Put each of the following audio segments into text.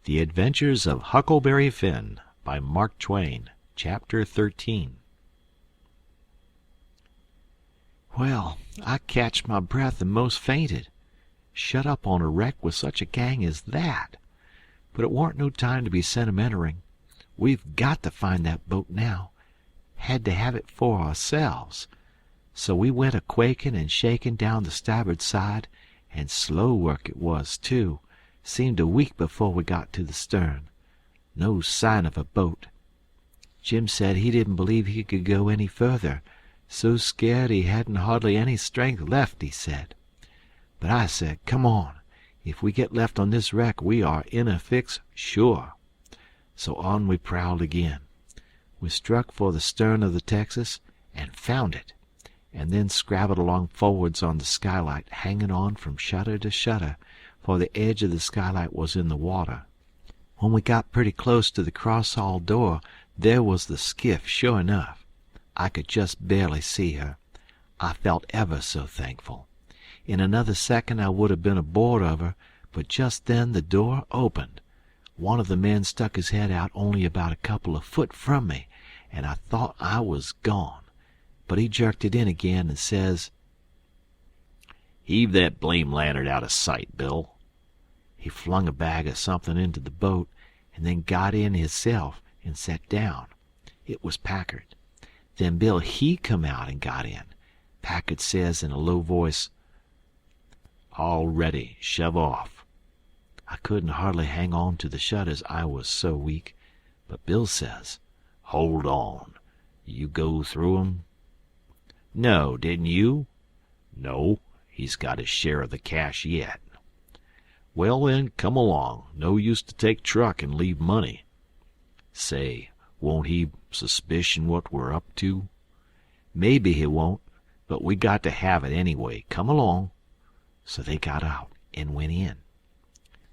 The Adventures of Huckleberry Finn by Mark Twain. Chapter 13. Well, I catched my breath and most fainted. Shut up on a wreck with such a gang as that. But it warn't no time to be sentimentering. We've got to find that boat now. Had to have it for ourselves. So we went a-quaking and shaking down the starboard side, and slow work it was, too. Seemed a week before we got to the stern. No sign of a boat. Jim said he didn't believe he could go any further. So scared he hadn't hardly any strength left, he said. But I said, come on. If we get left on this wreck, we are in a fix, sure. So on we prowled again. We struck for the stern of the Texas and found it, and then scrabbled along forwards on the skylight, hanging on from shutter to shutter, for the edge of the skylight was in the water. When we got pretty close to the cross-hall door, there was the skiff, sure enough. I could just barely see her. I felt ever so thankful. In another second I would have been aboard of her, but just then the door opened. One of the men stuck his head out only about a couple of foot from me, and I thought I was gone. But he jerked it in again and says, "Heave that blame lantern out of sight, Bill." He flung a bag of something into the boat, and then got in hisself and sat down. It was Packard. Then Bill, he come out and got in. Packard says in a low voice, "All ready, shove off." I couldn't hardly hang on to the shutters, I was so weak. But Bill says, "Hold on. You go through 'em?" "No, didn't you?" "No, he's got his share of the cash yet." "Well, then, come along. No use to take truck and leave money." "Say, won't he suspicion what we're up to?" "Maybe he won't, but we got to have it anyway. Come along." So they got out and went in.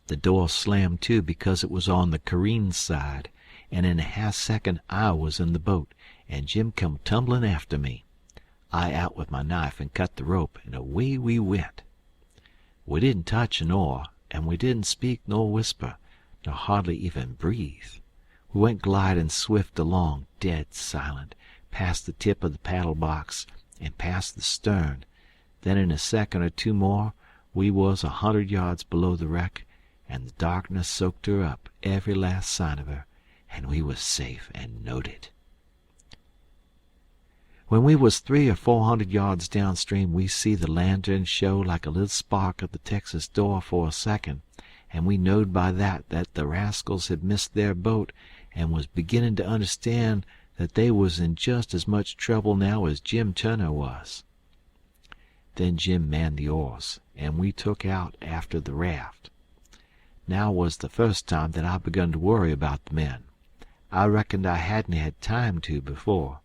The door slammed to because it was on the careen side, and in a half-second I was in the boat, and Jim come tumbling after me. I out with my knife and cut the rope, and away we went. We didn't touch an oar, and we didn't speak nor whisper, nor hardly even breathe. We went gliding swift along, dead silent, past the tip of the paddle box and past the stern. Then in a second or two more we was 100 yards below the wreck, and the darkness soaked her up, every last sign of her, and we was safe and knowed it. When we was 300 or 400 yards downstream, we see the lantern show like a little spark of the Texas door for a second, and we knowed by that the rascals had missed their boat and was beginning to understand that they was in just as much trouble now as Jim Turner was. Then Jim manned the oars, and we took out after the raft. Now was the first time that I begun to worry about the men. I reckoned I hadn't had time to before.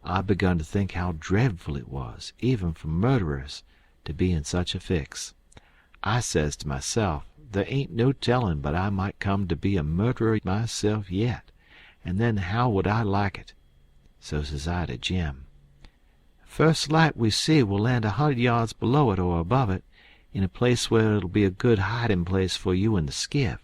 I begun to think how dreadful it was, even for murderers, to be in such a fix. I says to myself, there ain't no tellin' but I might come to be a murderer myself yet, and then how would I like it? So says I to Jim, "First light we see we'll land 100 yards below it or above it, in a place where it'll be a good hiding place for you and the skiff,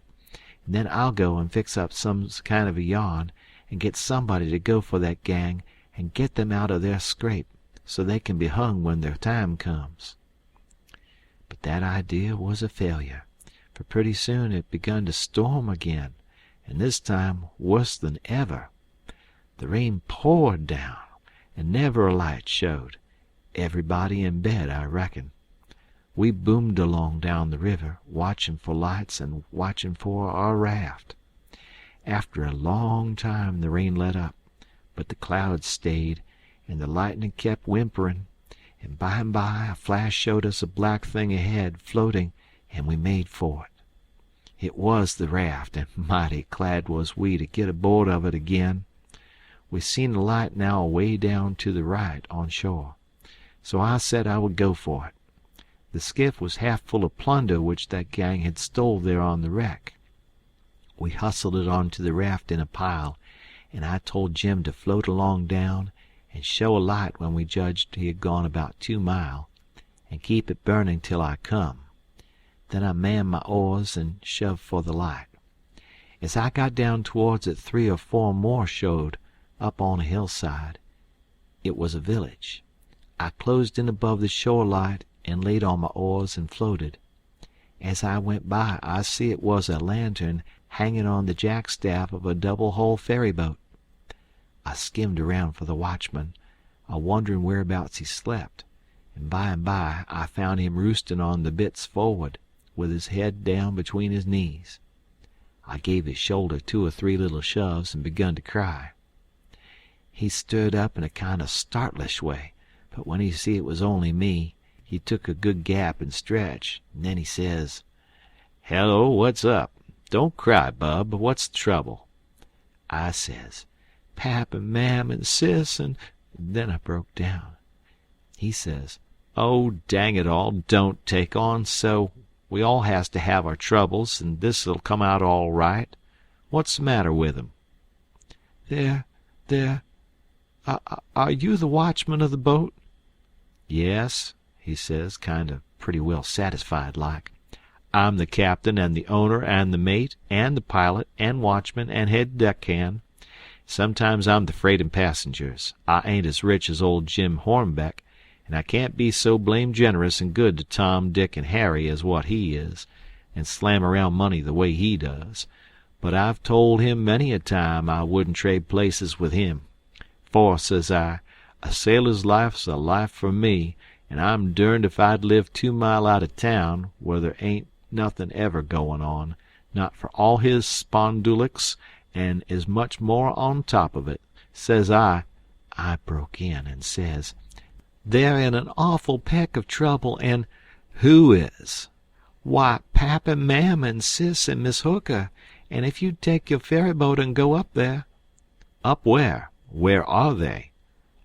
and then I'll go and fix up some kind of a yarn, and get somebody to go for that gang and get them out of their scrape, so they can be hung when their time comes." But that idea was a failure, for pretty soon it begun to storm again, and this time worse than ever. The rain poured down, and never a light showed. Everybody in bed, I reckon. We boomed along down the river, watching for lights and watching for our raft. After a long time the rain let up, but the clouds stayed, and the lightning kept whimpering, and by a flash showed us a black thing ahead, floating, and we made for it. It was the raft, and mighty glad was we to get aboard of it again. We seen a light now away down to the right on shore, so I said I would go for it. The skiff was half full of plunder which that gang had stole there on the wreck. We hustled it onto the raft in a pile, and I told Jim to float along down and show a light when we judged he had gone about 2 mile, and keep it burning till I come. Then I manned my oars and shoved for the light. As I got down towards it, 3 or 4 more showed, up on a hillside. It was a village. I closed in above the shore light and laid on my oars and floated. As I went by, I see it was a lantern hanging on the jackstaff of a double-hull ferry-boat. I skimmed around for the watchman, a-wondering whereabouts he slept, and by I found him roosting on the bitts forward, with his head down between his knees. I gave his shoulder 2 or 3 little shoves and begun to cry. He stirred up in a kind of startlish way, but when he see it was only me, he took a good gap and stretch, and then he says, "Hello, what's up? Don't cry, bub. What's the trouble?" I says, "Pap and Mam and Sis and—" Then I broke down. He says, "Oh, dang it all, don't take on so. We all has to have our troubles, and this'll come out all right. What's the matter with 'em?" Are you the watchman of the boat?" "Yes," he says, kind of pretty well satisfied like. "I'm the captain and the owner and the mate and the pilot and watchman and head deckhand. Sometimes I'm the freight and passengers. I ain't as rich as old Jim Hornbeck, and I can't be so blame generous and good to Tom, Dick, and Harry as what he is, and slam around money the way he does. But I've told him many a time I wouldn't trade places with him. For, says I, a sailor's life's a life for me, and I'm derned if I'd live 2 mile out of town, where there ain't nothin' ever goin' on, not for all his spondulics, and as much more on top of it. Says I broke in and says, "They're in an awful peck of trouble, and—" "Who is?" "Why, Pap and Mam and Sis and Miss Hooker, and if you'd take your ferryboat and go up there—" "Up where? Where are they?"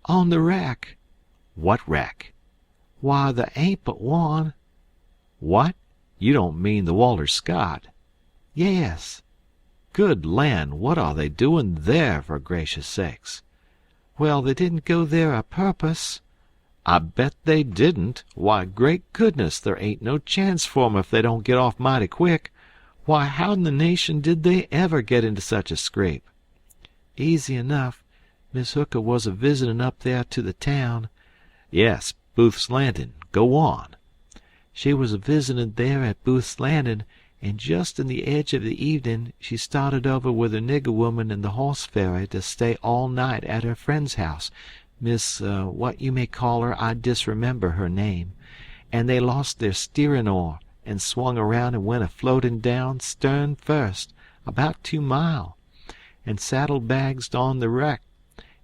"On the wreck." "What wreck?" "Why, there ain't but one." "What? You don't mean the Walter Scott?" "Yes." "Good land, what are they doing there, for gracious sakes?" "Well, they didn't go there a purpose." "I bet they didn't. Why, great goodness, there ain't no chance for 'em if they don't get off mighty quick. Why, how in the nation did they ever get into such a scrape?" "Easy enough. Miss Hooker was a-visitin' up there to the town." "Yes, Booth's Landing. Go on." "She was a-visitin' there at Booth's Landing, and just in the edge of the evening she started over with her nigger woman in the horse ferry to stay all night at her friend's house, Miss what you may call her, I disremember her name, and they lost their steerin' oar and swung around and went a-floatin' down stern first, about 2 mile, and saddle-bagsed on the wreck,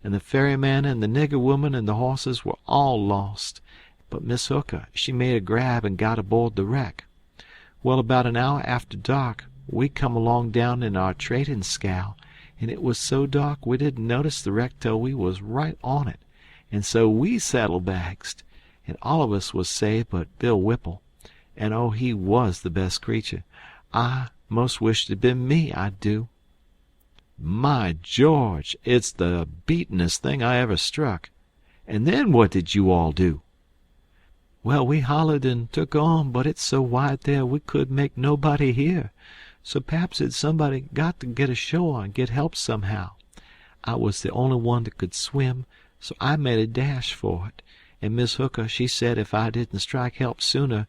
and the ferryman and the nigger woman and the horses were all lost, but Miss Hooker, she made a grab and got aboard the wreck. Well, about an hour after dark, we come along down in our trading scow, and it was so dark we didn't notice the wreck till we was right on it, and so we saddle-bagsed, and all of us was saved but Bill Whipple, and oh, he was the best creature. I most wished it'd been me, I do." "My George, it's the beatin'est thing I ever struck. And then what did you all do?" "Well, we hollered and took on, but it's so wide there we couldn't make nobody hear. So Pap said somebody got to get ashore and get help somehow. I was the only one that could swim, so I made a dash for it, and Miss Hooker, she said if I didn't strike help sooner,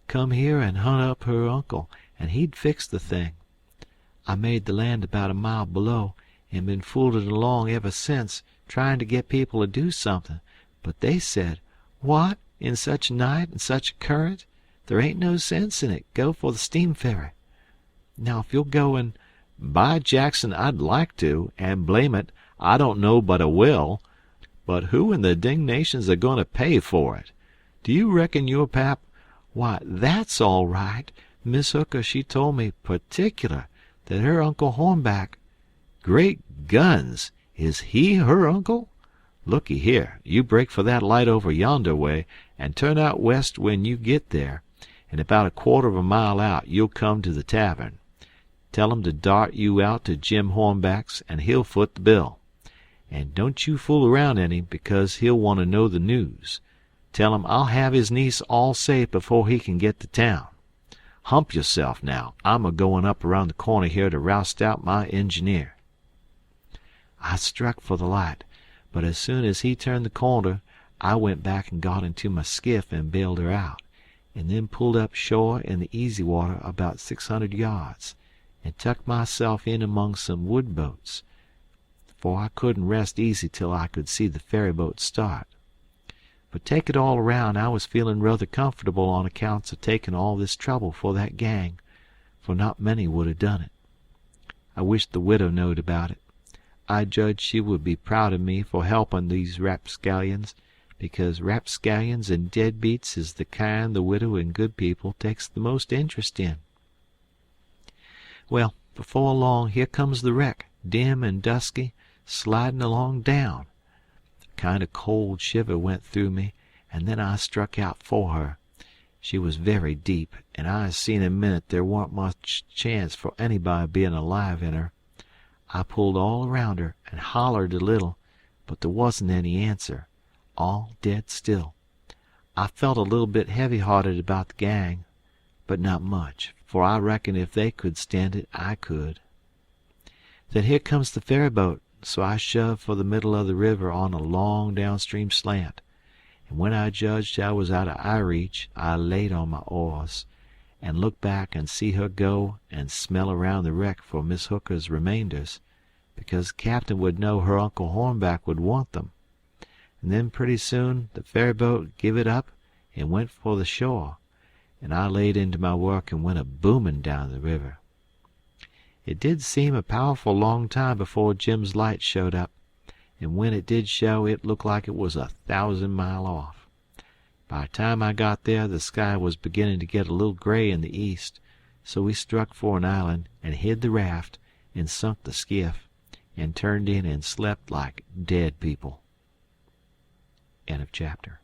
come here and hunt up her uncle, and he'd fix the thing. I made the land about a mile below, and been fooling along ever since, trying to get people to do something, but they said, 'What, in such a night and such a current? There ain't no sense in it. Go for the steam ferry.' Now, if you'll go and—" "By Jackson, I'd like to, and blame it, I don't know but I will. But who in the dingnation's a goin' to pay for it? Do you reckon your Pap—" "Why, that's all right. Miss Hooker, she told me, particular, that her Uncle Hornback—" "Great guns! Is he her uncle? Looky here, you break for that light over yonder way, and turn out west when you git there, and about a quarter of a mile out you'll come to the tavern. Tell 'em to dart you out to Jim Hornback's, and he'll foot the bill. And don't you fool around any, because he'll want to know the news. Tell him I'll have his niece all safe before he can get to town. Hump yourself now. I'm a-goin' up around the corner here to roust out my engineer." I struck for the light, but as soon as he turned the corner I went back and got into my skiff and bailed her out, and then pulled up shore in the easy water about 600 yards, and tucked myself in among some wood boats, for I couldn't rest easy till I could see the ferryboat start. But take it all around, I was feeling rather comfortable on accounts of taking all this trouble for that gang, for not many would have done it. I wished the widow knowed about it. I judged she would be proud of me for helping these rapscallions, because rapscallions and deadbeats is the kind the widow and good people takes the most interest in. Well, before long here comes the wreck, dim and dusky, sliding along down. A kind of cold shiver went through me, and then I struck out for her. She was very deep, and I seen in a minute there warn't much chance for anybody being alive in her. I pulled all around her and hollered a little, but there wasn't any answer. All dead still. I felt a little bit heavy-hearted about the gang, but not much, for I reckon if they could stand it, I could. Then here comes the ferryboat, so I shoved for the middle of the river on a long downstream slant, and when I judged I was out of eye reach, I laid on my oars, and looked back and see her go and smell around the wreck for Miss Hooker's remainders, because the captain would know her Uncle Hornback would want them. And then pretty soon the ferryboat give it up and went for the shore, and I laid into my work and went a-booming down the river. It did seem a powerful long time before Jim's light showed up, and when it did show it looked like it was 1,000 mile off. By the time I got there the sky was beginning to get a little gray in the east, so we struck for an island and hid the raft and sunk the skiff, and turned in and slept like dead people. End of chapter.